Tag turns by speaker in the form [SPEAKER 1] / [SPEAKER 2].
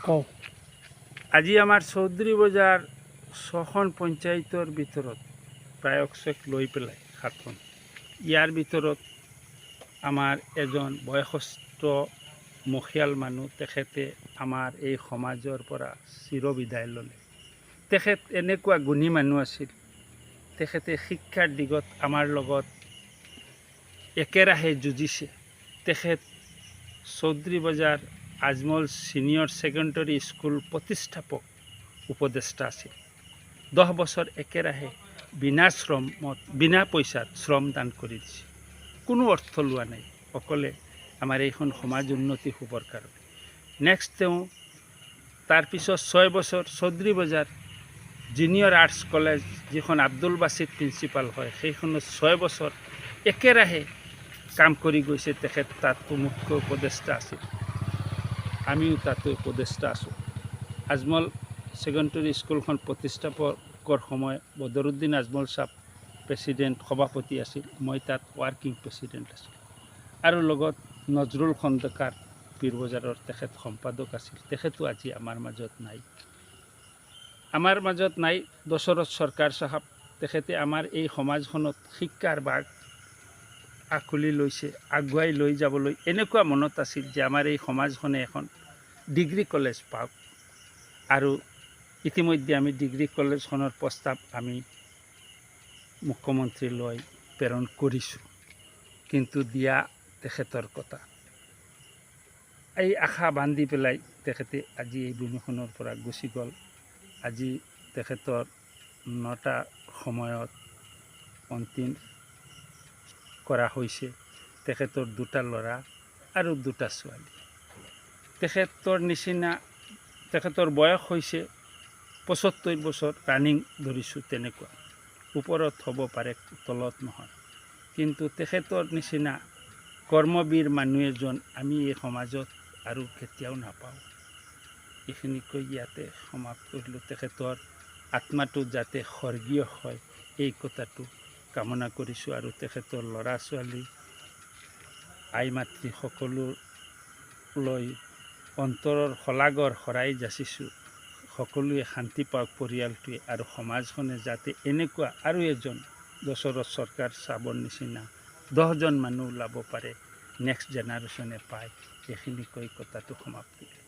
[SPEAKER 1] কওঁ
[SPEAKER 2] আজি আমাৰ চৌধুৰী বজাৰ 6খন পঞ্চায়তৰ ভিতৰত প্ৰায়ক লৈ পেলাই 7খন ইয়াৰ ভিতৰত আমাৰ এজন বয়সস্থ মুখিয়াল মানুহ তেখেতে আমাৰ এই সমাজৰ পৰা চিৰবিদায় ল'লে। তেখেত এনেকুৱা গুণী মানুহ আছিল, তেখেতে শিক্ষাৰ দিগত আমাৰ লগত একেৰাহে যুঁজিছে। তেখেত চৌধুৰী বজাৰ আজমল ছিনিয়ৰ ছেকেণ্ডাৰী স্কুল প্ৰতিষ্ঠাপক উপদেষ্টা আছিল। 10 বছৰ একেৰাহে বিনা পইচাত শ্ৰমদান কৰি দিছে। কোনো অৰ্থ লোৱা নাই, অকলে আমাৰ এইখন সমাজ উন্নতি হ'বৰ কাৰণে। নেক্সট তেওঁ তাৰপিছত 6 বছৰ চৌধুৰী বজাৰ জুনিয়ৰ আৰ্টছ কলেজ, যিখন আব্দুল বাছিদ প্ৰিন্সিপাল হয়, সেইখনত 6 বছৰ একেৰাহে কাম কৰি গৈছে। তেখেত তাতো মুখ্য উপদেষ্টা আছিল, আমিও তাতো উপদেষ্টা আছোঁ। আজমল ছেকেণ্ডাৰী স্কুলখন প্ৰতিষ্ঠাপকৰ সময় বদৰুদ্দিন আজমল চাহাব প্ৰেচিডেণ্ট সভাপতি আছিল, মই তাত ৱাৰ্কিং প্ৰেচিডেণ্ট আছিলোঁ। আৰু লগত নজৰুল খন্দকাৰ পীৰবজাৰৰ তেখেত সম্পাদক আছিল। তেখেতো আজি আমাৰ মাজত নাই। দশৰথ চৰকাৰ চাহাব, তেখেতে আমাৰ এই সমাজখনত শিক্ষাৰ বাগ আঁকোৱালি লৈছে, আগুৱাই লৈ যাবলৈ এনেকুৱা মনত আছিল যে আমাৰ এই সমাজখনে এখন ডিগ্ৰী কলেজ পাওক। আৰু ইতিমধ্যে আমি ডিগ্ৰী কলেজখনৰ প্ৰস্তাৱ আমি মুখ্যমন্ত্ৰীলৈ প্ৰেৰণ কৰিছোঁ, কিন্তু দিয়া তেখেতৰ কথা। এই আশা বান্ধি পেলাই তেখেতে আজি এই ভূমিখনৰ পৰা গুচি গ'ল। আজি তেখেতৰ 9টা সময়ত অন্তিম কৰা হৈছে। তেখেতৰ 2টা ল'ৰা আৰু 2টা ছোৱালী। তেখেতৰ বয়স হৈছে 75 বছৰ, ৰানিং ধৰিছোঁ তেনেকুৱা। ওপৰত হ'ব পাৰে, তলত নহয়। কিন্তু তেখেতৰ নিচিনা কৰ্মবীৰ মানুহ এজন আমি এই সমাজত আৰু কেতিয়াও নাপাওঁ। এইখিনি কৈ ইয়াতে সমাপ্ত কৰিলোঁ। তেখেতৰ আত্মাটো যাতে স্বৰ্গীয় হয়, এই কথাটো কামনা কৰিছোঁ। আৰু তেখেতৰ ল'ৰা ছোৱালী, আই মাতৃ সকলোলৈ অন্তৰৰ শলাগৰ শৰাই যাচিছোঁ। সকলোৱে শান্তি পাওক পৰিয়ালটোৱে, আৰু সমাজখনে যাতে এনেকুৱা আৰু এজন দশৰথ চৰকাৰ চাহাবৰ নিচিনা 10জন মানুহ ওলাব পাৰে, নেক্সট জেনাৰেশ্যনে পায়। এইখিনি কৈ কথাটো সমাপ্ত কৰিলোঁ।